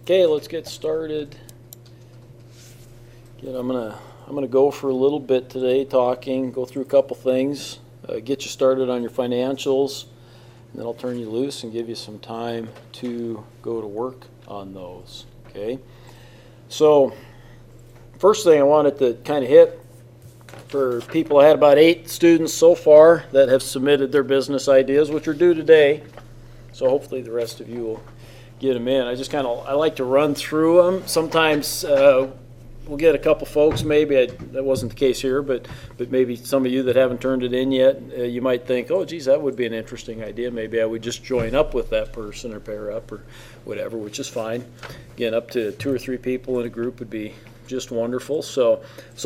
Okay, let's get started. Again, I'm gonna go for a little bit today, go through a couple things, get you started on your financials, and then I'll turn you loose and give you some time to go to work on those. Okay. So, first thing I wanted to kind of hit for people, I had about 8 students so far that have submitted their business ideas, which are due today. So hopefully the rest of you will get them in. I like to run through them. Sometimes we'll get a couple folks, maybe that wasn't the case here, but maybe some of you that haven't turned it in yet, you might think, oh geez, that would be an interesting idea. Maybe I would just join up with that person or pair up or whatever, which is fine. Again, up to 2 or 3 people in a group would be just wonderful. So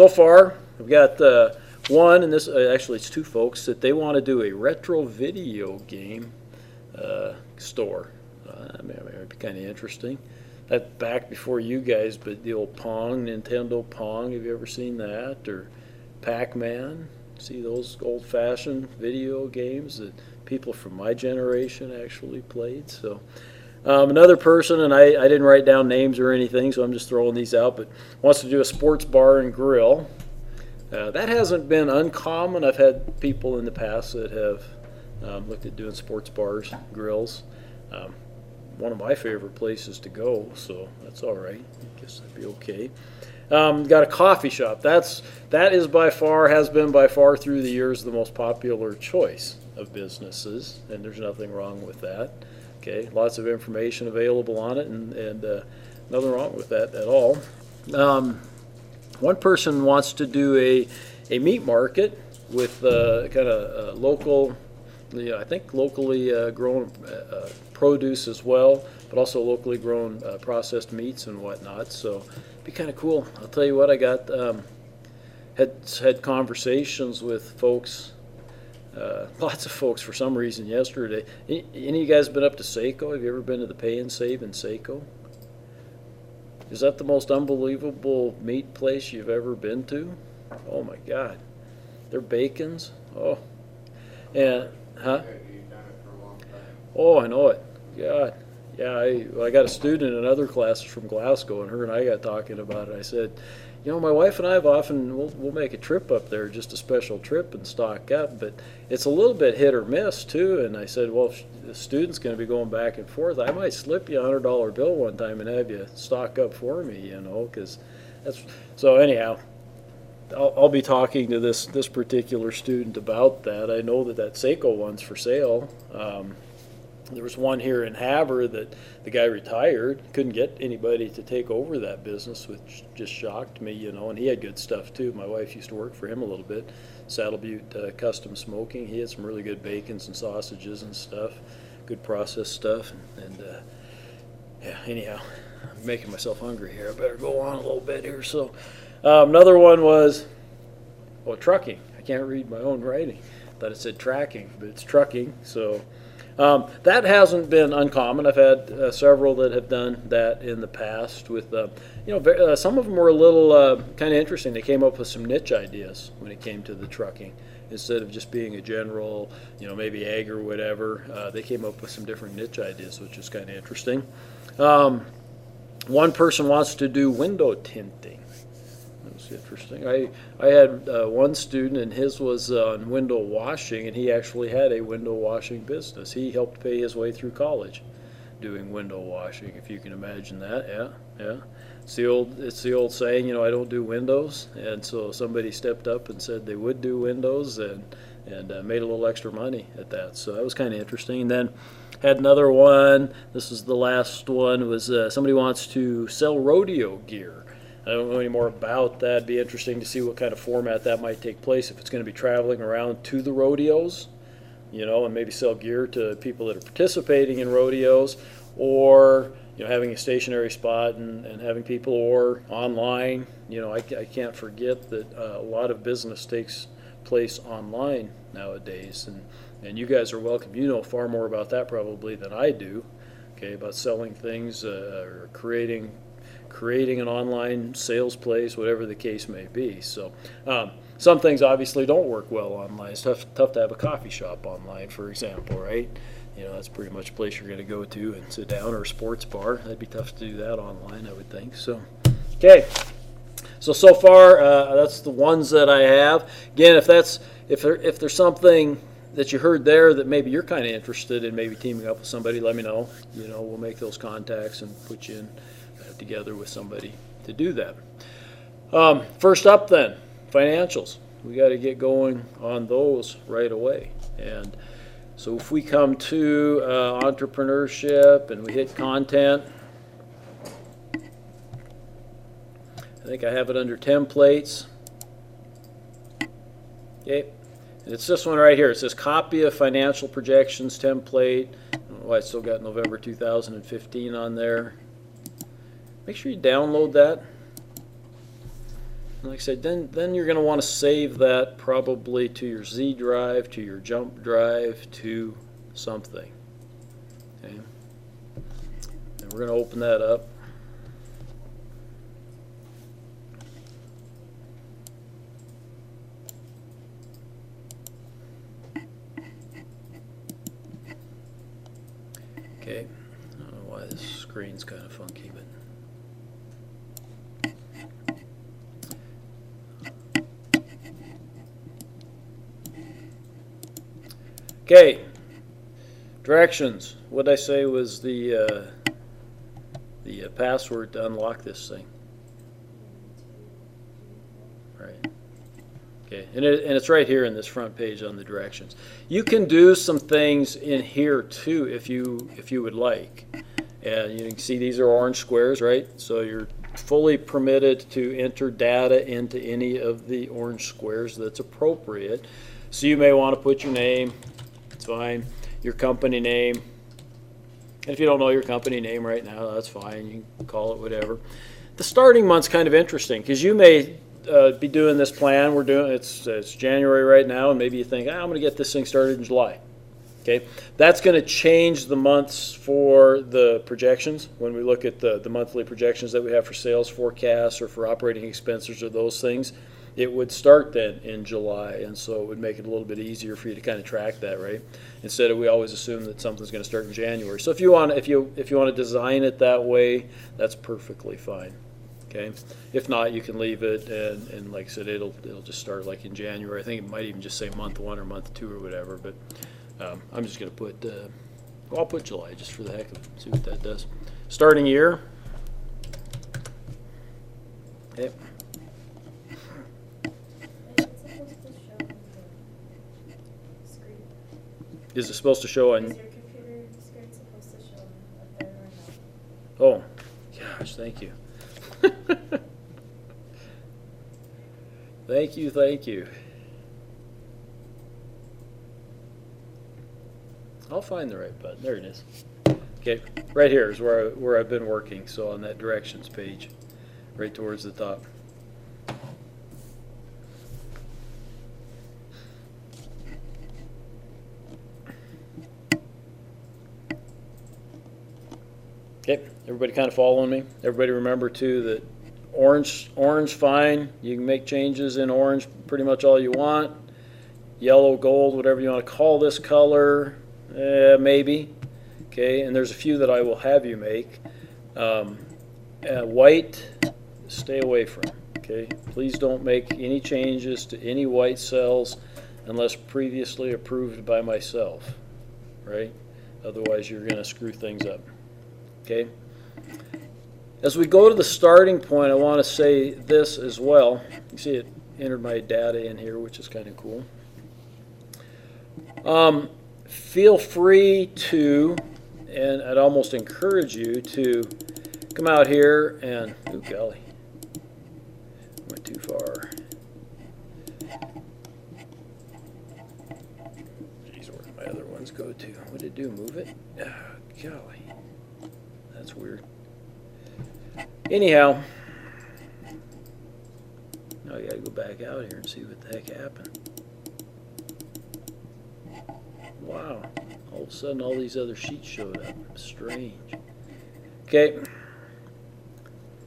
far we've got one, and this actually it's 2 folks that they want to do a retro video game store. It might be kind of interesting. That's back before you guys, but the old Pong, Nintendo Pong, have you ever seen that? Or Pac-Man? See those old-fashioned video games that people from my generation actually played? So another person, and I didn't write down names or anything, so I'm just throwing these out, but wants to do a sports bar and grill. That hasn't been uncommon. I've had people in the past that have looked at doing sports bars, grills. One of my favorite places to go, so that's all right. I guess that'd be okay. Got a coffee shop. That is by far, has been by far through the years the most popular choice of businesses, and there's nothing wrong with that. Okay, lots of information available on it, and nothing wrong with that at all. One person wants to do a meat market with kind of local, I think locally grown produce as well, but also locally grown processed meats and whatnot. So it'd be kind of cool. I'll tell you what, I got had conversations with folks, lots of folks for some reason yesterday. Any of you guys been up to Seiko? Have you ever been to the Pay and Save in Seiko? Is that the most unbelievable meat place you've ever been to? Oh my God, their bacons. Oh, and huh? Oh, I know it. God, yeah. I got a student in another class from Glasgow, and her and I got talking about it. I said, my wife and I have often we'll make a trip up there, just a special trip, and stock up, but it's a little bit hit or miss too. And I said, well, if the student's going to be going back and forth, I might slip you $100 bill one time and have you stock up for me, because that's so. Anyhow, I'll be talking to this particular student about that. I know that Seiko one's for sale. There was one here in Havre that the guy retired, couldn't get anybody to take over that business, which just shocked me, and he had good stuff too. My wife used to work for him a little bit, Saddle Butte Custom Smoking. He had some really good bacons and sausages and stuff, good processed stuff, and yeah, anyhow, I'm making myself hungry here. I better go on a little bit here. So another one was, trucking. I can't read my own writing. Thought it said tracking, but it's trucking, so that hasn't been uncommon. I've had several that have done that in the past with, some of them were a little kind of interesting. They came up with some niche ideas when it came to the trucking. Instead of just being a general, maybe ag or whatever, they came up with some different niche ideas, which is kind of interesting. One person wants to do window tinting. That's interesting. I had one student, and his was on window washing, and he actually had a window washing business. He helped pay his way through college doing window washing, if you can imagine that. Yeah. It's the old saying, I don't do windows, and so somebody stepped up and said they would do windows, and made a little extra money at that. So that was kind of interesting. And then had another one. This is the last one. Was somebody wants to sell rodeo gear. I don't know any more about that. It'd be interesting to see what kind of format that might take place, if it's going to be traveling around to the rodeos, and maybe sell gear to people that are participating in rodeos, or having a stationary spot and having people, or online. I can't forget that a lot of business takes place online nowadays, and you guys are welcome. You know far more about that probably than I do, okay, about selling things or creating an online sales place, whatever the case may be. So some things obviously don't work well online. It's tough to have a coffee shop online, for example, right? that's pretty much a place you're going to go to and sit down, or a sports bar. That'd be tough to do that online, I would think. So, okay. So far, that's the ones that I have. Again, if there's something that you heard there that maybe you're kind of interested in, maybe teaming up with somebody, let me know. We'll make those contacts and put you in together with somebody to do that. First up, then, financials. We got to get going on those right away. And so if we come to entrepreneurship and we hit content, I think I have it under templates. Okay, and it's this one right here. It says copy of financial projections template. I don't know why it's still got November 2015 on there. Make sure you download that. And like I said, then you're going to want to save that probably to your Z drive, to your jump drive, to something. Okay, and we're going to open that up. Okay, I don't know why this screen's kind of funky, but okay, directions. What did I say was the password to unlock this thing? Right. Okay, and it's right here in this front page on the directions. You can do some things in here too if you would like. And you can see these are orange squares, right? So you're fully permitted to enter data into any of the orange squares that's appropriate. So you may want to put your name, it's fine, your company name. And if you don't know your company name right now, that's fine, you can call it whatever. The starting month's kind of interesting because you may be doing this plan. It's January right now, and maybe you think, I'm going to get this thing started in July. Okay, that's going to change the months for the projections. When we look at the monthly projections that we have for sales forecasts or for operating expenses or those things, it would start then in July, and so it would make it a little bit easier for you to kind of track that, right? Instead of we always assume that something's going to start in January. So if you want to design it that way, that's perfectly fine. Okay. If not, you can leave it, and like I said, it'll just start like in January. I think it might even just say month 1 or month 2 or whatever. But I'm just going to put, I'll put July just for the heck of it. See what that does. Starting year. Okay. Is it supposed to show on? Is your computer screen supposed to show up there or Oh, no? gosh, thank you. Thank you. I'll find the right button. There it is. Okay, right here is where I've been working. So on that directions page, right towards the top. Okay, everybody kind of following me? Everybody remember too that orange fine. You can make changes in orange pretty much all you want. Yellow, gold, whatever you want to call this color, maybe. Okay, and there's a few that I will have you make. White, stay away from. Okay, please don't make any changes to any white cells unless previously approved by myself. Right? Otherwise, you're going to screw things up. Okay. As we go to the starting point, I want to say this as well. You see it entered my data in here, which is kind of cool. Feel free to, and I'd almost encourage you to come out here and, oh golly, went too far. Jeez, where did my other ones go to? What did it do? Move it? Oh, golly. That's weird. Anyhow, now I gotta go back out here and see what the heck happened. Wow, all of a sudden all these other sheets showed up. Strange. Okay,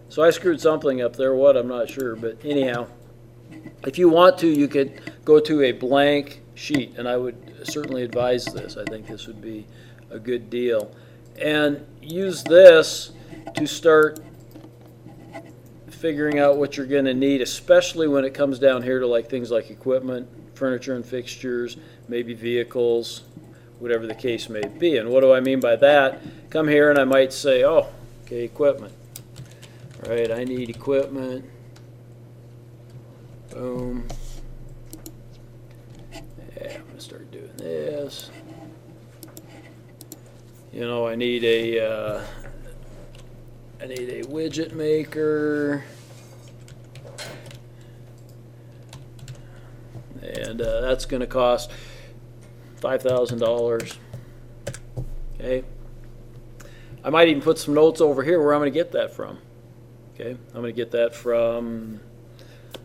so I screwed something up there. What? I'm not sure, but anyhow, if you want to, you could go to a blank sheet, and I would certainly advise this. I think this would be a good deal. And use this to start figuring out what you're going to need, especially when it comes down here to like things like equipment, furniture and fixtures, maybe vehicles, whatever the case may be. And what do I mean by that? Come here and I might say, oh, okay, equipment. All right, I need equipment. Boom. Yeah, I'm going to start doing this. You know, I need a widget maker. And that's going to cost $5,000. Okay. I might even put some notes over here where I'm going to get that from. Okay. I'm going to get that from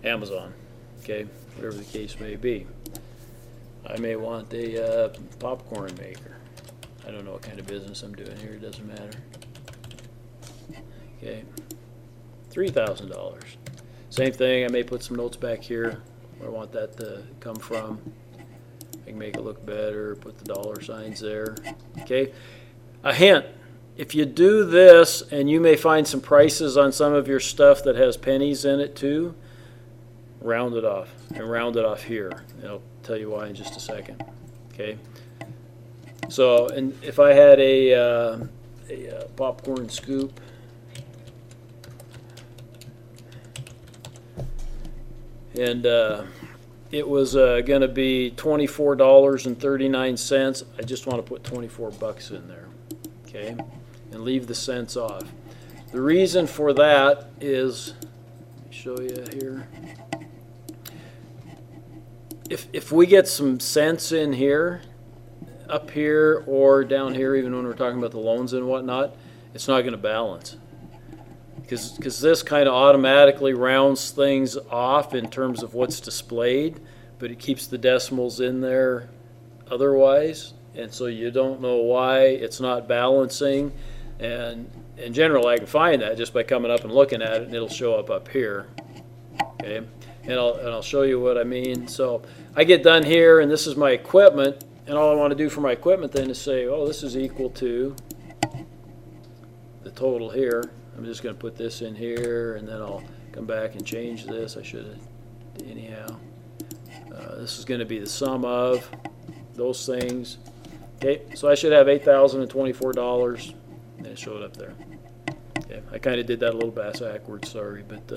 Amazon. Okay. Whatever the case may be. I may want a popcorn maker. I don't know what kind of business I'm doing here. It doesn't matter. Okay. $3,000. Same thing. I may put some notes back here where I want that to come from. I can make it look better, put the dollar signs there. Okay. A hint. If you do this, and you may find some prices on some of your stuff that has pennies in it too, round it off. And round it off here. And I'll tell you why in just a second. Okay. So, and if I had a popcorn scoop, and it was going to be $24.39. I just want to put 24 bucks in there, okay, and leave the cents off. The reason for that is, let me show you here. If we get some cents in here, up here or down here, even when we're talking about the loans and whatnot, it's not going to balance. Because this kind of automatically rounds things off in terms of what's displayed, but it keeps the decimals in there otherwise, and so you don't know why it's not balancing. And in general, I can find that just by coming up and looking at it, and it'll show up here. Okay, and I'll show you what I mean. So I get done here, and this is my equipment, and all I want to do for my equipment then is say, oh, this is equal to the total here. I'm just going to put this in here, and then I'll come back and change this. I should have anyhow. This is going to be the sum of those things. Okay, so I should have $8,024, and it showed up there. Okay, I kind of did that a little backwards, sorry, but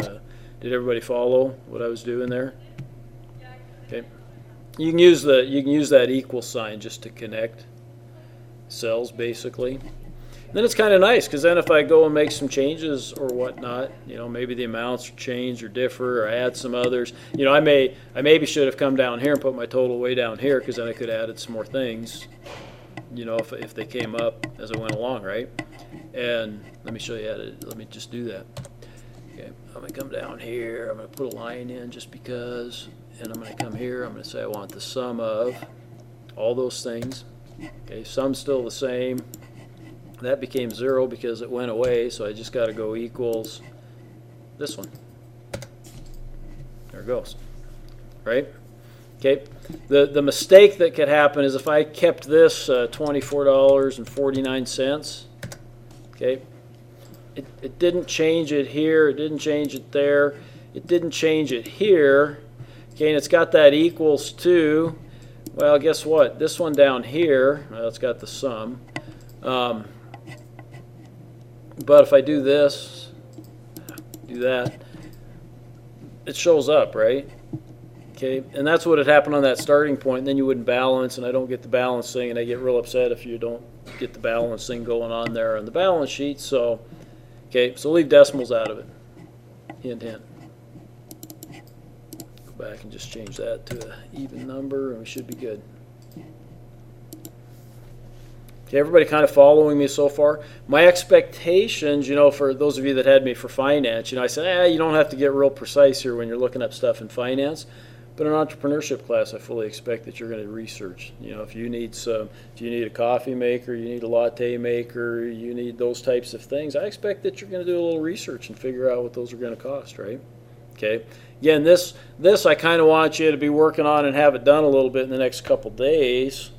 did everybody follow what I was doing there? Okay, you can use that equal sign just to connect cells, basically. Then it's kind of nice, because then if I go and make some changes or whatnot, you know, maybe the amounts change or differ, or add some others. You know, I maybe should have come down here and put my total way down here, because then I could have added some more things, you know, if they came up as I went along, right? And let me show you how to, let me just do that. Okay, I'm going to come down here, I'm going to put a line in just because, and I'm going to come here, I'm going to say I want the sum of all those things. Okay, sum's still the same. That became 0 because it went away, so I just got to go equals this one. There it goes. Right? Okay. The mistake that could happen is if I kept this $24.49. Okay. It didn't change it here. It didn't change it there. It didn't change it here. Okay, and it's got that equals to. Well, guess what? This one down here. Well, it's got the sum. But if I do this, do that, it shows up, right? Okay, and that's what had happened on that starting point, and then you wouldn't balance, and I don't get the balance thing, and I get real upset if you don't get the balance thing going on there on the balance sheet. So, okay, so leave decimals out of it. Hint, hint. Go back and just change that to an even number, and we should be good. Okay, everybody kind of following me so far? My expectations, you know, for those of you that had me for finance, you know, I said, you don't have to get real precise here when you're looking up stuff in finance. But in an entrepreneurship class, I fully expect that you're going to research. You know, if you need a coffee maker, you need a latte maker, you need those types of things, I expect that you're going to do a little research and figure out what those are going to cost, right? Okay. Again, this I kind of want you to be working on and have it done a little bit in the next couple days,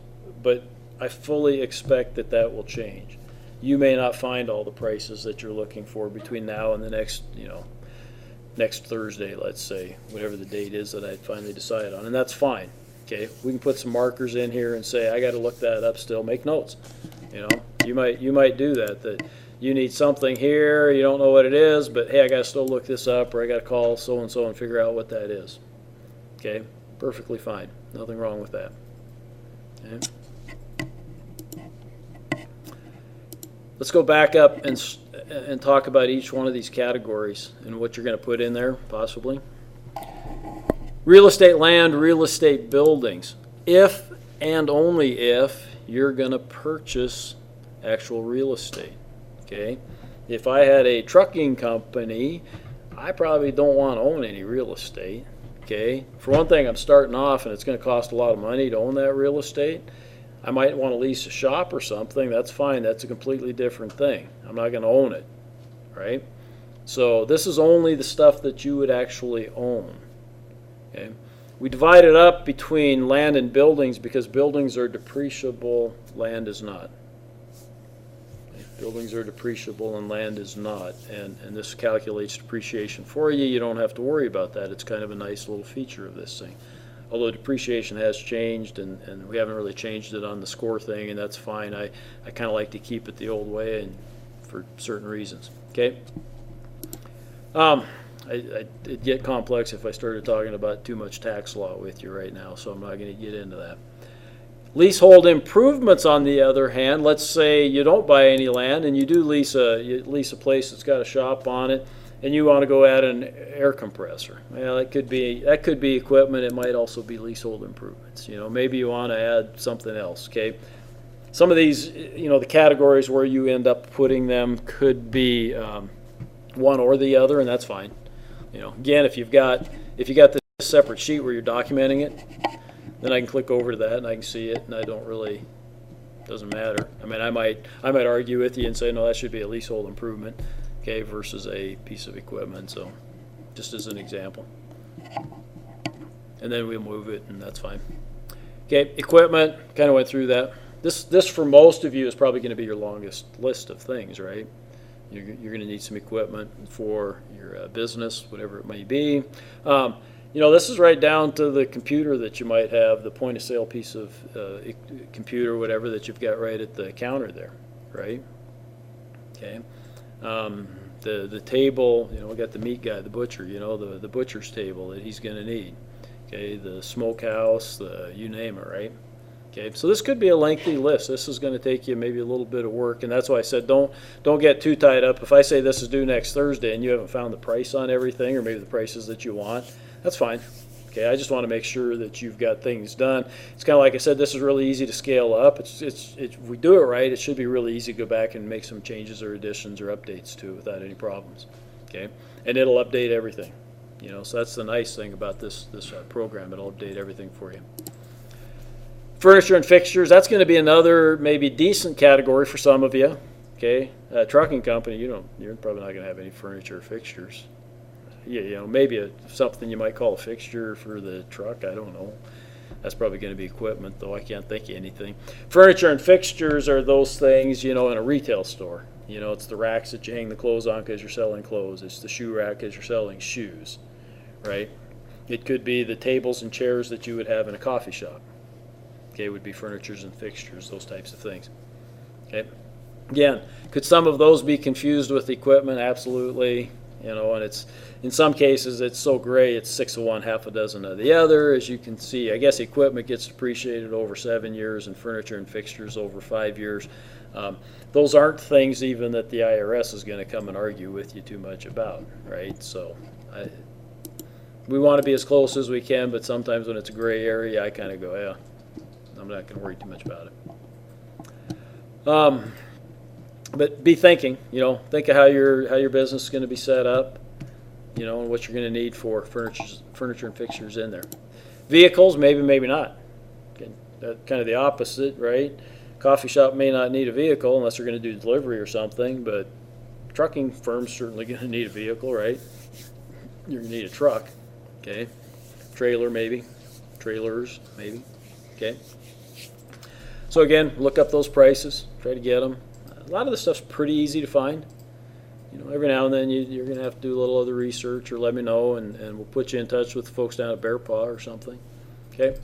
but I fully expect that will change. You may not find all the prices that you're looking for between now and the next Thursday, let's say, whatever the date is that I finally decide on, and that's fine. Okay, we can put some markers in here and say, I got to look that up still, make notes. You might do that you need something here, you don't know what it is, but hey, I got to still look this up, or I got to call so-and-so and figure out what that is. Okay, perfectly fine. Nothing wrong with that. Okay. Let's go back up and talk about each one of these categories and what you're going to put in there, possibly. Real estate land, real estate buildings. If and only if you're going to purchase actual real estate. Okay? If I had a trucking company, I probably don't want to own any real estate. Okay? For one thing, I'm starting off and it's going to cost a lot of money to own that real estate. I might want to lease a shop or something. That's fine. That's a completely different thing. I'm not going to own it. Right? So this is only the stuff that you would actually own. Okay? We divide it up between land and buildings because buildings are depreciable, land is not. Okay? Buildings are depreciable and land is not. And this calculates depreciation for you. You don't have to worry about that. It's kind of a nice little feature of this thing. Although depreciation has changed, and we haven't really changed it on the score thing, and that's fine. I kind of like to keep it the old way and for certain reasons. Okay? It'd get complex if I started talking about too much tax law with you right now, so I'm not going to get into that. Leasehold improvements, on the other hand, let's say you don't buy any land and you do lease a place that's got a shop on it, and you want to go add an air compressor. Well, that could be equipment. It might also be leasehold improvements. Maybe you want to add something else. Okay, some of these, the categories where you end up putting them could be one or the other, and that's fine. Again, if you got this separate sheet where you're documenting it, then I can click over to that and I can see it, and doesn't matter. I mean, I might argue with you and say, no, that should be a leasehold improvement. Okay, versus a piece of equipment, so just as an example. And then we'll move it, and that's fine. Okay, equipment, kind of went through that. This for most of you is probably going to be your longest list of things, right? You're going to need some equipment for your business, whatever it may be. This is right down to the computer that you might have, the point of sale piece of computer, whatever that you've got right at the counter there, right? Okay. The table, we got the meat guy, the butcher, the butcher's table that he's going to need. Okay, the smokehouse, you name it, right? Okay, so this could be a lengthy list. This is going to take you maybe a little bit of work, and that's why I said don't get too tied up. If I say this is due next Thursday and you haven't found the price on everything, or maybe the prices that you want, that's fine. Okay, I just want to make sure that you've got things done. It's kind of like I said, this is really easy to scale up. If we do it right, it should be really easy to go back and make some changes or additions or updates to without any problems. Okay, and it'll update everything. So that's the nice thing about this program. It'll update everything for you. Furniture and fixtures, that's going to be another maybe decent category for some of you. Okay, trucking company, you're probably not going to have any furniture or fixtures. Yeah, maybe something you might call a fixture for the truck. I don't know. That's probably going to be equipment, though. I can't think of anything. Furniture and fixtures are those things, in a retail store. It's the racks that you hang the clothes on because you're selling clothes. It's the shoe rack because you're selling shoes, right? It could be the tables and chairs that you would have in a coffee shop. Okay, would be furnitures and fixtures, those types of things. Okay. Again, could some of those be confused with equipment? Absolutely. And it's in some cases it's so gray it's 6 of one, half a dozen of the other. As you can see, I guess equipment gets depreciated over 7 years and furniture and fixtures over 5 years. Those aren't things even that the IRS is going to come and argue with you too much about, right? So we want to be as close as we can, but sometimes when it's a gray area, I kind of go, yeah, I'm not going to worry too much about it. But be thinking, think of how your business is going to be set up, and what you're going to need for furniture and fixtures in there. Vehicles, maybe not. Okay, that's kind of the opposite, right? Coffee shop may not need a vehicle unless they're going to do delivery or something, but trucking firm's certainly going to need a vehicle, right? You're going to need a truck, okay? Trailer maybe, trailers maybe, okay? So again, look up those prices, try to get them. A lot of the stuff's pretty easy to find. Every now and then you're going to have to do a little other research, or let me know, and we'll put you in touch with the folks down at Bear Paw or something. Okay.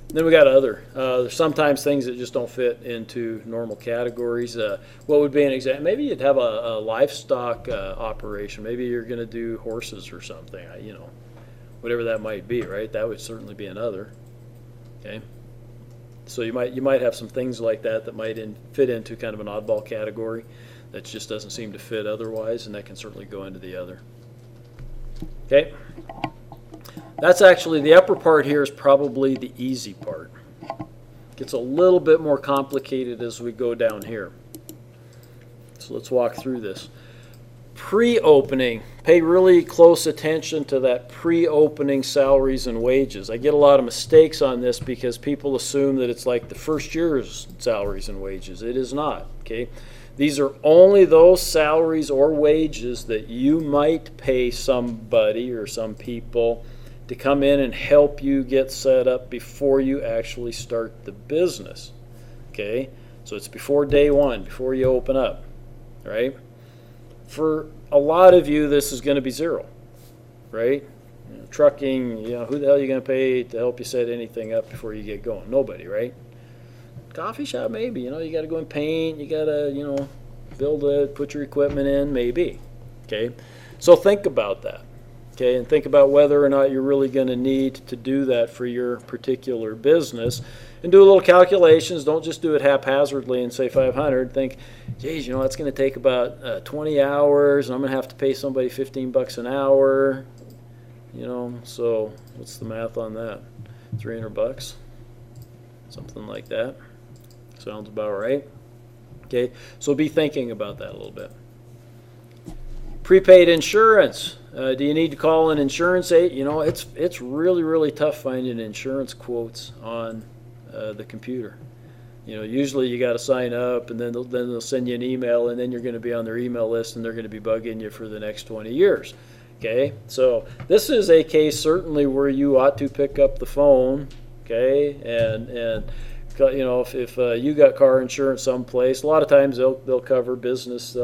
Then we got other. There's sometimes things that just don't fit into normal categories. What would be an example? Maybe you'd have a livestock operation. Maybe you're going to do horses or something. Whatever that might be, right? That would certainly be another. Okay. So you might have some things like that might fit into kind of an oddball category that just doesn't seem to fit otherwise, and that can certainly go into the other. Okay. That's actually, the upper part here is probably the easy part. Gets a little bit more complicated as we go down here. So let's walk through this. Pre-opening. Pay really close attention to that pre-opening salaries and wages. I get a lot of mistakes on this because people assume that it's like the first year's salaries and wages. It is not. Okay. These are only those salaries or wages that you might pay somebody or some people to come in and help you get set up before you actually start the business. Okay? So it's before day one, before you open up. Right? For a lot of you, this is going to be zero. Right? Trucking, who the hell are you going to pay to help you set anything up before you get going? Nobody, right? Coffee shop, maybe. You got to go and paint. You got to, build it, put your equipment in, maybe. Okay? So think about that. Okay? And think about whether or not you're really going to need to do that for your particular business. And do a little calculations. Don't just do it haphazardly and say 500. Think, geez, that's going to take about 20 hours, and I'm going to have to pay somebody $15 an hour. So what's the math on that? $300? Something like that. Sounds about right. Okay, so be thinking about that a little bit. Prepaid insurance. Do you need to call an insurance agent? It's really, really tough finding insurance quotes on the computer. Usually you got to sign up, and then they'll send you an email, and then you're going to be on their email list, and they're going to be bugging you for the next 20 years. Okay, so this is a case certainly where you ought to pick up the phone. Okay, and if you got car insurance someplace, a lot of times they'll cover business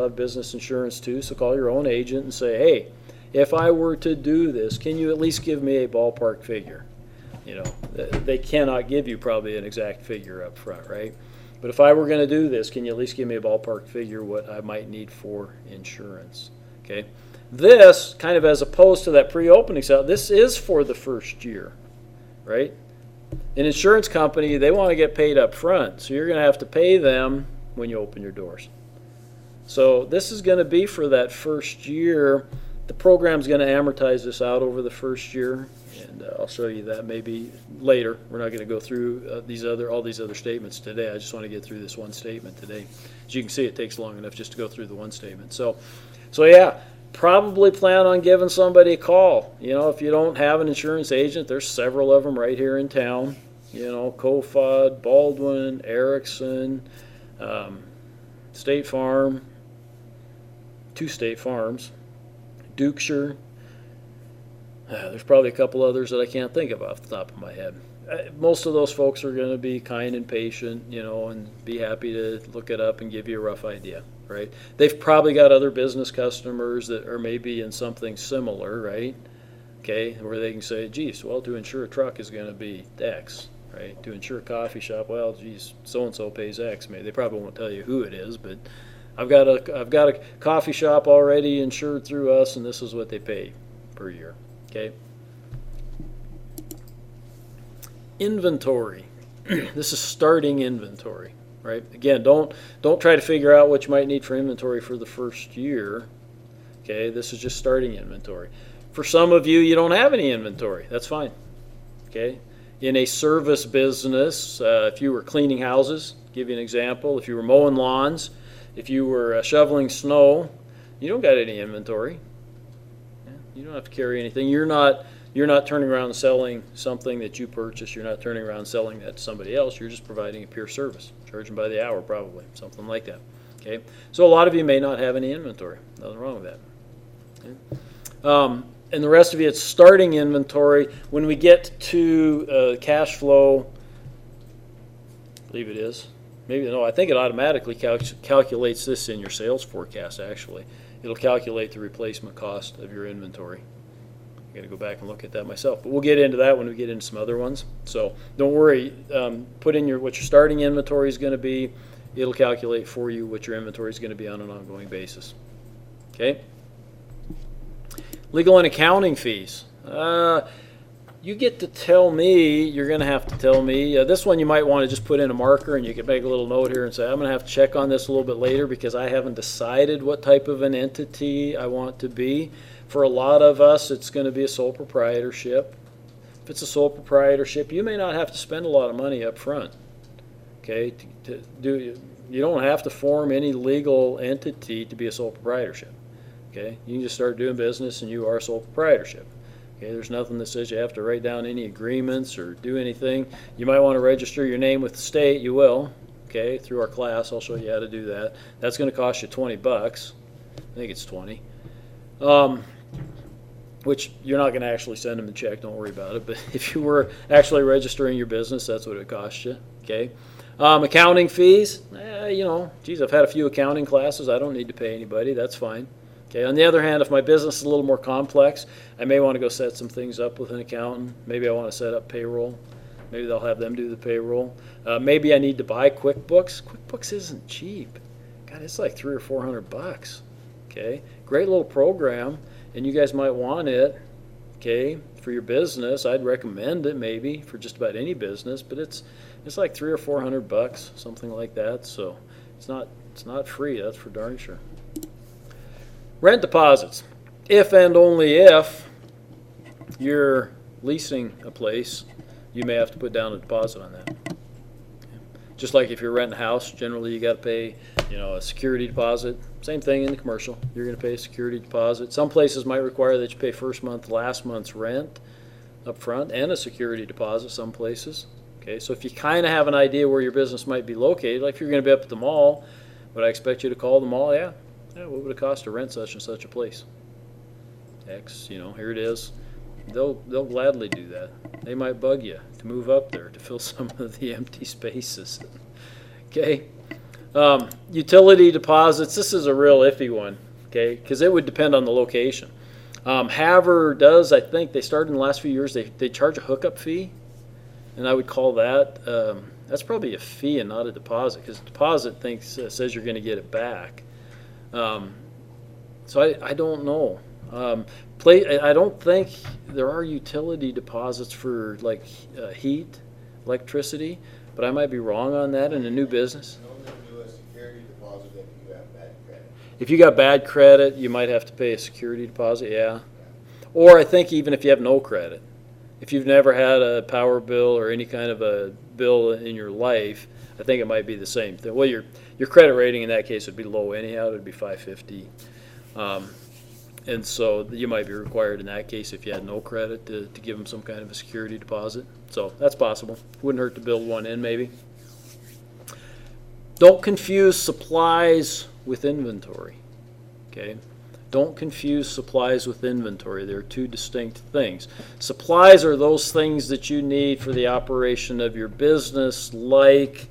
insurance too. So call your own agent and say, hey, if I were to do this, can you at least give me a ballpark figure? They cannot give you probably an exact figure up front, right? But if I were going to do this, can you at least give me a ballpark figure what I might need for insurance? Okay, this kind of as opposed to that pre-opening sale, this is for the first year, right? An insurance company, they want to get paid up front, so you're going to have to pay them when you open your doors. So this is going to be for that first year. The program's going to amortize this out over the first year, and I'll show you that maybe later. We're not going to go through all these other statements today. I just want to get through this one statement today. As you can see, it takes long enough just to go through the one statement. So yeah. Probably plan on giving somebody a call. If you don't have an insurance agent, there's several of them right here in town. Kofod, Baldwin, Erickson, State Farm, 2 State Farms, Dukeshire. There's probably a couple others that I can't think of off the top of my head. Most of those folks are going to be kind and patient, and be happy to look it up and give you a rough idea. Right? They've probably got other business customers that are maybe in something similar, right? Okay, where they can say, geez, well, to insure a truck is going to be X, right? To insure a coffee shop, well, geez, so-and-so pays X. Maybe they probably won't tell you who it is, but I've got a coffee shop already insured through us, and this is what they pay per year, okay? Inventory. This is starting inventory. Right? Again, don't try to figure out what you might need for inventory for the first year. Okay, this is just starting inventory. For some of you, you don't have any inventory. That's fine. Okay, in a service business, if you were cleaning houses, give you an example. If you were mowing lawns, if you were shoveling snow, you don't got any inventory. You don't have to carry anything. You're not turning around and selling something that you purchased. You're not turning around and selling that to somebody else. You're just providing a pure service, charging by the hour probably, something like that. Okay, so a lot of you may not have any inventory. Nothing wrong with that. Okay? And the rest of you, it's starting inventory. When we get to cash flow, believe it is. Maybe, no, I think it automatically calculates this in your sales forecast, actually. It'll calculate the replacement cost of your inventory. I got to go back and look at that myself. But we'll get into that when we get into some other ones. So don't worry. Put in what your starting inventory is going to be. It'll calculate for you what your inventory is going to be on an ongoing basis. Okay? Legal and accounting fees. You get to tell me, you're going to have to tell me. This one you might want to just put in a marker, and you can make a little note here and say, I'm going to have to check on this a little bit later because I haven't decided what type of an entity I want to be. For a lot of us, it's going to be a sole proprietorship. If it's a sole proprietorship, you may not have to spend a lot of money up front. Okay, you don't have to form any legal entity to be a sole proprietorship. Okay, you can just start doing business and you are a sole proprietorship. Okay, there's nothing that says you have to write down any agreements or do anything. You might want to register your name with the state. You will. Okay, through our class, I'll show you how to do that. That's going to cost you $20. I think it's 20. Which you're not going to actually send them a check. Don't worry about it. But if you were actually registering your business, that's what it would cost you. Okay. Accounting fees. Geez, I've had a few accounting classes. I don't need to pay anybody. That's fine. Okay. On the other hand, if my business is a little more complex, I may want to go set some things up with an accountant. Maybe I want to set up payroll. Maybe they'll have them do the payroll. Maybe I need to buy QuickBooks. QuickBooks isn't cheap. God, it's like $300 or $400. Okay. Great little program. And you guys might want it, okay, for your business. I'd recommend it maybe for just about any business, but it's like $300 or $400, something like that. So it's not free. That's for darn sure. Rent deposits. If and only if you're leasing a place, you may have to put down a deposit on that. Just like if you're renting a house, generally you got to pay, a security deposit. Same thing in the commercial. You're going to pay a security deposit. Some places might require that you pay first month, last month's rent up front and a security deposit, some places. Okay, so if you kind of have an idea where your business might be located, like if you're going to be up at the mall, would I expect you to call the mall? Yeah, what would it cost to rent such and such a place? X, here it is. They'll gladly do that. They might bug you to move up there to fill some of the empty spaces. Okay. Utility deposits. This is a real iffy one. Okay, because it would depend on the location. Haver does. I think they started in the last few years. They charge a hookup fee, and I would call that. That's probably a fee and not a deposit, because deposit says you're going to get it back. So I don't know. I don't think there are utility deposits for like heat, electricity, but I might be wrong on that in a new business. Do a security deposit if you have bad credit. If you got bad credit, you might have to pay a security deposit, yeah. Or I think even if you have no credit. If you've never had a power bill or any kind of a bill in your life, I think it might be the same thing. Well, your credit rating in that case would be low anyhow. It would be 550. And so you might be required in that case, if you had no credit, to give them some kind of a security deposit. So that's possible. Wouldn't hurt to build one in maybe. Don't confuse supplies with inventory. Okay? Don't confuse supplies with inventory. They're two distinct things. Supplies are those things that you need for the operation of your business, like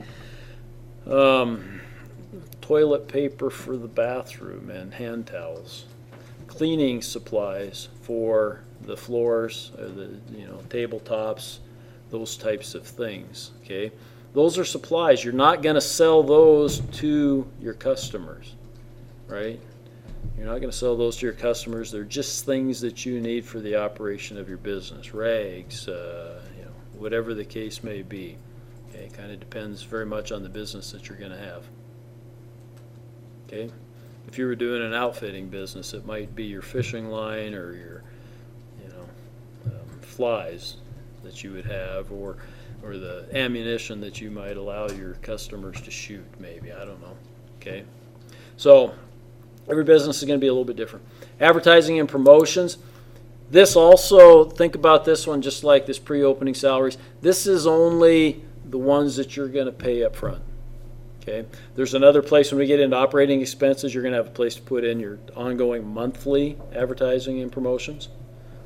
toilet paper for the bathroom and hand towels. Cleaning supplies for the floors, the tabletops, those types of things. Okay, those are supplies. You're not going to sell those to your customers, right? You're not going to sell those to your customers. They're just things that you need for the operation of your business. Rags, whatever the case may be. Okay, it kind of depends very much on the business that you're going to have. Okay. If you were doing an outfitting business, it might be your fishing line or your, flies that you would have, or the ammunition that you might allow your customers to shoot. Maybe, I don't know. Okay, so every business is going to be a little bit different. Advertising and promotions. This also, think about this one just like this pre-opening salaries. This is only the ones that you're going to pay up front. Okay. There's another place when we get into operating expenses, you're going to have a place to put in your ongoing monthly advertising and promotions.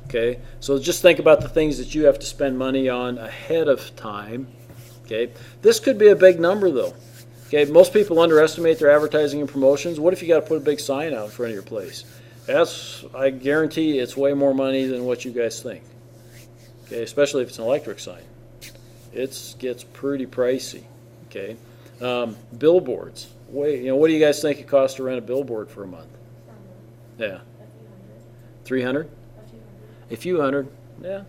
Okay. So just think about the things that you have to spend money on ahead of time Okay, this could be a big number though. Okay, most people underestimate their advertising and promotions. What if you got to put a big sign out in front of your place? I guarantee it's way more money than what you guys think. Okay, especially if it's an electric sign. It gets pretty pricey. Okay, billboards. What do you guys think it costs to rent a billboard for a month? Yeah, 300. A few hundred. Yeah,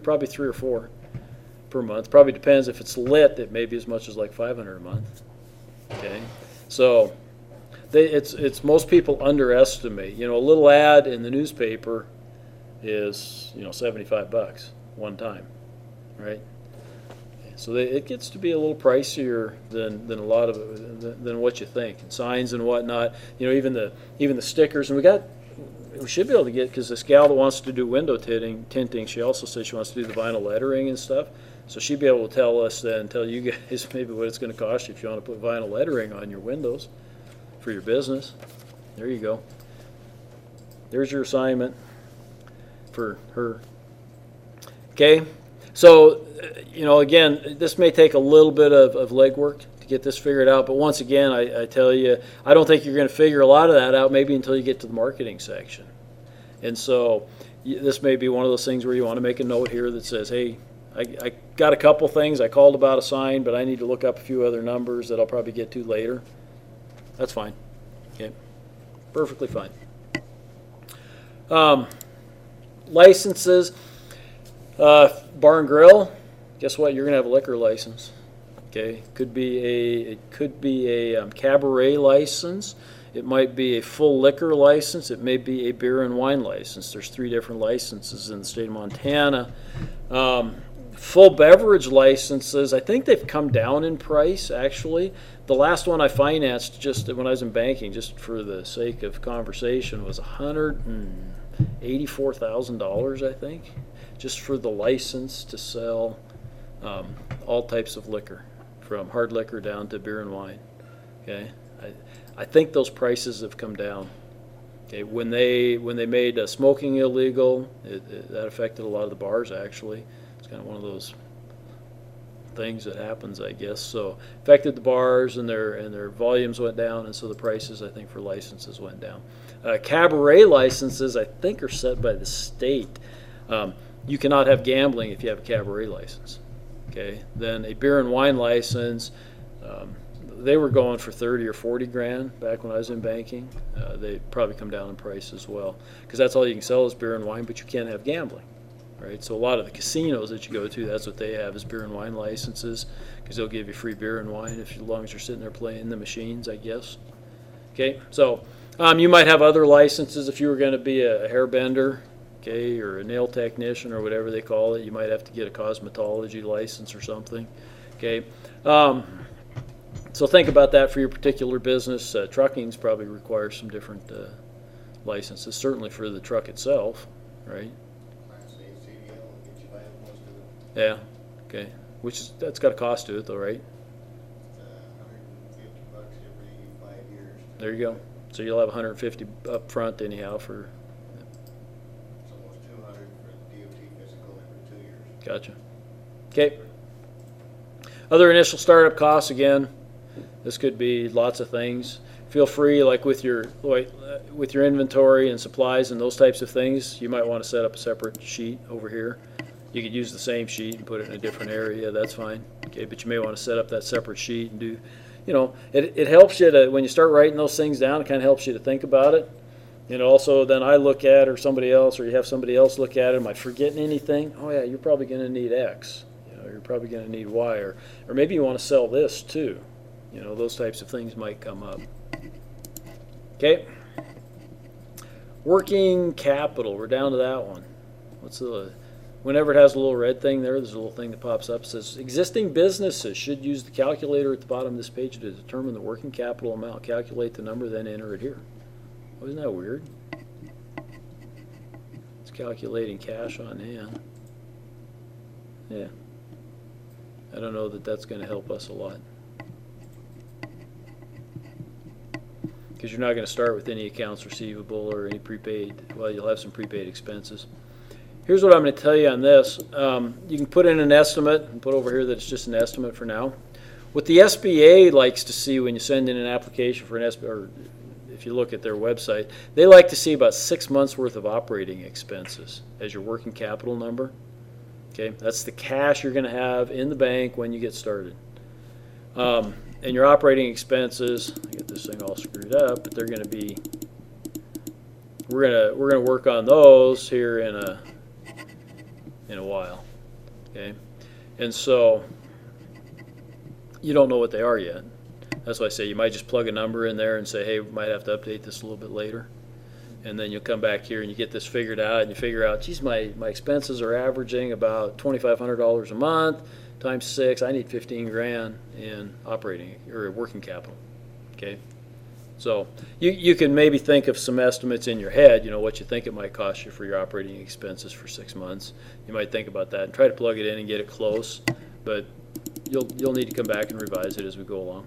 probably 3 or 4 per month. Probably depends if it's lit. It may be as much as like 500 a month. Okay, so it's most people underestimate. A little ad in the newspaper is $75 one time, right? So it gets to be a little pricier than a lot of than what you think. And signs and whatnot. Even the stickers. And we should be able to get, because this gal that wants to do window tinting, she also says she wants to do the vinyl lettering and stuff. So she'd be able to tell you guys maybe what it's going to cost you if you want to put vinyl lettering on your windows for your business. There you go. There's your assignment for her. Okay. So, again, this may take a little bit of legwork to get this figured out. But once again, I tell you, I don't think you're going to figure a lot of that out maybe until you get to the marketing section. And so this may be one of those things where you want to make a note here that says, hey, I got a couple things. I called about a sign, but I need to look up a few other numbers that I'll probably get to later. That's fine. Okay. Perfectly fine. Licenses. Bar and grill. Guess what? You're gonna have a liquor license. Okay. It could be a cabaret license. It might be a full liquor license. It may be a beer and wine license. There's 3 different licenses in the state of Montana. Full beverage licenses, I think they've come down in price, actually. The last one I financed just when I was in banking, just for the sake of conversation, was $184,000, I think, just for the license to sell all types of liquor, from hard liquor down to beer and wine. Okay, I think those prices have come down. Okay, when they made smoking illegal, that affected a lot of the bars, actually. It's kind of one of those things that happens, I guess. So affected the bars, and their volumes went down, and so the prices, I think, for licenses went down. Cabaret licenses, I think, are set by the state. You cannot have gambling if you have a cabaret license. Okay, then a beer and wine license, they were going for 30 or 40 grand back when I was in banking. They probably come down in price as well, because that's all you can sell is beer and wine, but you can't have gambling. Right, so a lot of the casinos that you go to, that's what they have, is beer and wine licenses, because they'll give you free beer and wine as long as you're sitting there playing the machines, I guess. Okay, so you might have other licenses if you were going to be a hair bender, okay, or a nail technician or whatever they call it. You might have to get a cosmetology license or something. Okay, so think about that for your particular business. Trucking's probably requires some different licenses, certainly for the truck itself, right? Yeah, okay. That's got a cost to it, though, right? $150 every 5 years. There you go. So you'll have 150 up front anyhow for. It's almost 200 for the DOT physical every 2 years. Gotcha. Okay. Other initial startup costs, again, this could be lots of things. Feel free, like with your inventory and supplies and those types of things, you might want to set up a separate sheet over here. You could use the same sheet and put it in a different area. That's fine. Okay, but you may want to set up that separate sheet and do, it helps you to, when you start writing those things down, it kind of helps you to think about it. Also then I look at it, or somebody else, or you have somebody else look at it. Am I forgetting anything? Oh yeah, you're probably going to need X. You're probably going to need Y, or maybe you want to sell this too. Those types of things might come up. Okay. Working capital. We're down to that one. Whenever it has a little red thing there's a little thing that pops up. It says existing businesses should use the calculator at the bottom of this page to determine the working capital amount. Calculate the number, then enter it here. Oh, isn't that weird? It's calculating cash on hand. Yeah. I don't know that that's going to help us a lot. Because you're not going to start with any accounts receivable or any prepaid. Well, you'll have some prepaid expenses. here's what I'm going to tell you on this. You can put in an estimate and put over here that it's just an estimate for now. What the SBA likes to see when you send in an application for an SBA, or if you look at their website, they like to see about 6 months worth of operating expenses as your working capital number. Okay, that's the cash you're going to have in the bank when you get started. And your operating expenses, I get this thing all screwed up, but they're going to be, we're going to work on those here in a while. Okay, and so you don't know what they are yet. That's why I say you might just plug a number in there and say, hey, we might have to update this a little bit later. And then you'll come back here and you get this figured out, and you figure out, geez, my expenses are averaging about $2,500 a month times 6. I need 15 grand in operating or working capital. Okay, so you can maybe think of some estimates in your head. You know what you think it might cost you for your operating expenses for 6 months. You might think about that and try to plug it in and get it close, but you'll need to come back and revise it as we go along.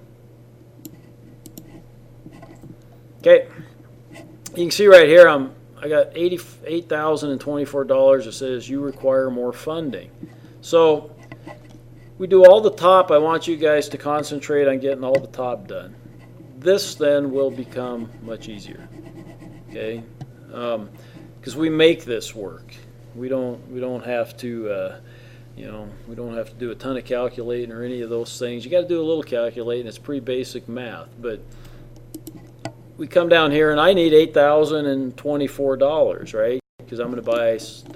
Okay. You can see right here, I got $88,024. It says you require more funding. So we do all the top. I want you guys to concentrate on getting all the top done. This then will become much easier. Okay, because we make this work. We don't have to. We don't have to do a ton of calculating or any of those things. You got to do a little calculating. It's pretty basic math, but we come down here and I need $8,024, right? Because I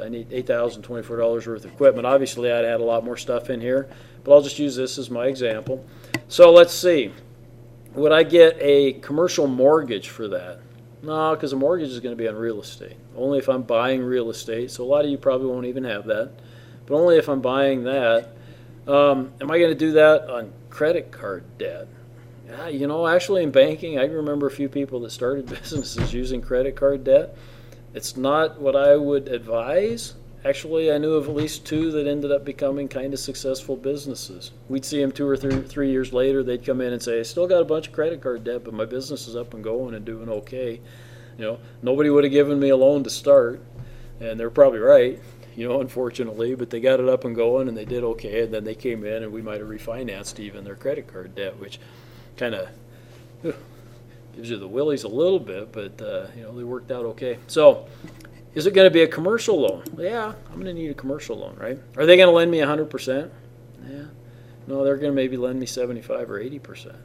need $8,024 worth of equipment. Obviously, I'd add a lot more stuff in here, but I'll just use this as my example. So let's see. Would I get a commercial mortgage for that? No, because a mortgage is going to be on real estate. Only if I'm buying real estate. So a lot of you probably won't even have that. But only if I'm buying that. Am I going to do that on credit card debt? Yeah, actually in banking, I remember a few people that started businesses using credit card debt. It's not what I would advise. Actually, I knew of at least 2 that ended up becoming kind of successful businesses. We'd see them 2 or 3 years later. They'd come in and say, I still got a bunch of credit card debt, but my business is up and going and doing okay. Nobody would have given me a loan to start, and they're probably right, unfortunately, but they got it up and going and they did okay, and then they came in and we might have refinanced even their credit card debt, which kind of gives you the willies a little bit, but they worked out okay. So is it going to be a commercial loan? Yeah, I'm going to need a commercial loan, right? Are they going to lend me 100%? Yeah. No, they're going to maybe lend me 75 or 80%.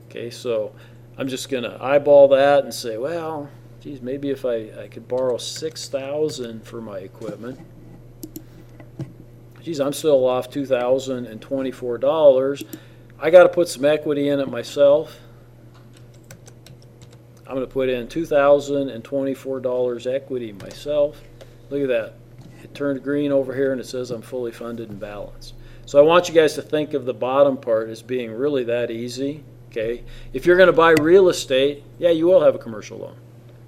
Okay, so I'm just going to eyeball that and say, well, geez, maybe if I could borrow $6,000 for my equipment. Geez, I'm still off $2,024. I got to put some equity in it myself. I'm going to put in $2,024 equity myself. Look at that. It turned green over here and it says I'm fully funded and balanced. So I want you guys to think of the bottom part as being really that easy. Okay. If you're going to buy real estate, yeah, you will have a commercial loan.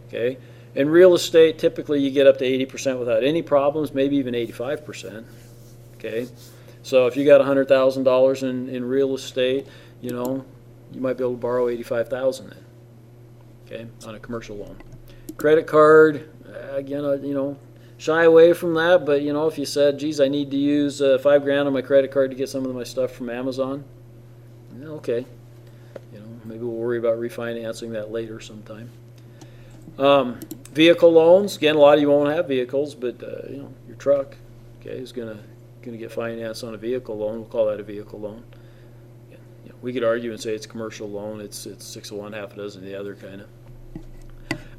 Okay. In real estate, typically you get up to 80% without any problems, maybe even 85%. Okay. So if you got $100,000 in real estate, you might be able to borrow $85,000 then. Okay, on a commercial loan. Credit card, again, shy away from that, but if you said, geez, I need to use $5,000 on my credit card to get some of my stuff from Amazon, okay. Maybe we'll worry about refinancing that later sometime. Vehicle loans, again, a lot of you won't have vehicles, but your truck, okay, is going to get financed on a vehicle loan. We'll call that a vehicle loan. We could argue and say it's a commercial loan. It's 6 of one, half a dozen of the other kind of.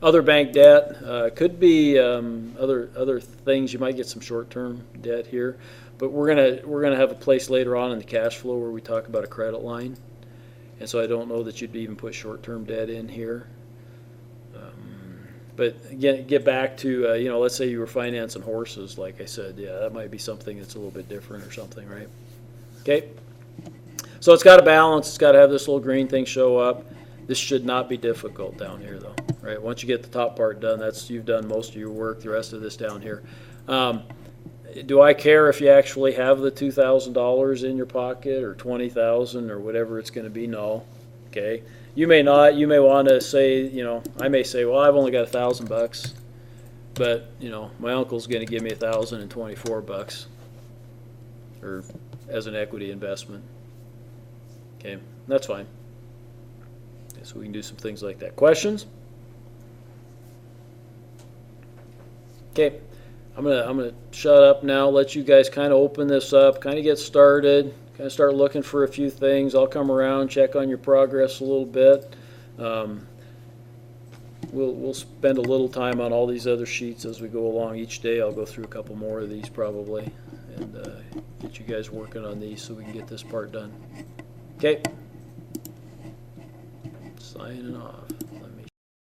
Other bank debt could be other things. You might get some short-term debt here, but we're gonna have a place later on in the cash flow where we talk about a credit line, and so I don't know that you'd even put short-term debt in here. But again, get back to let's say you were financing horses, like I said. Yeah, that might be something that's a little bit different or something, right? Okay. So it's got to balance. It's got to have this little green thing show up. This should not be difficult down here, though. Right? Once you get the top part done, you've done most of your work. The rest of this down here. Do I care if you actually have the $2,000 in your pocket or $20,000 or whatever it's going to be? No. Okay. You may not. You may want to say, I may say, well, I've only got $1,000. But, you know, my uncle's gonna give me $1,024 or as an equity investment. Okay, that's fine. Okay, so we can do some things like that. Questions? Okay, I'm gonna shut up now, let you guys kind of open this up, kind of get started, kind of start looking for a few things. I'll come around, check on your progress a little bit. We'll spend a little time on all these other sheets as we go along each day. I'll go through a couple more of these probably and get you guys working on these so we can get this part done. Okay. Signing off.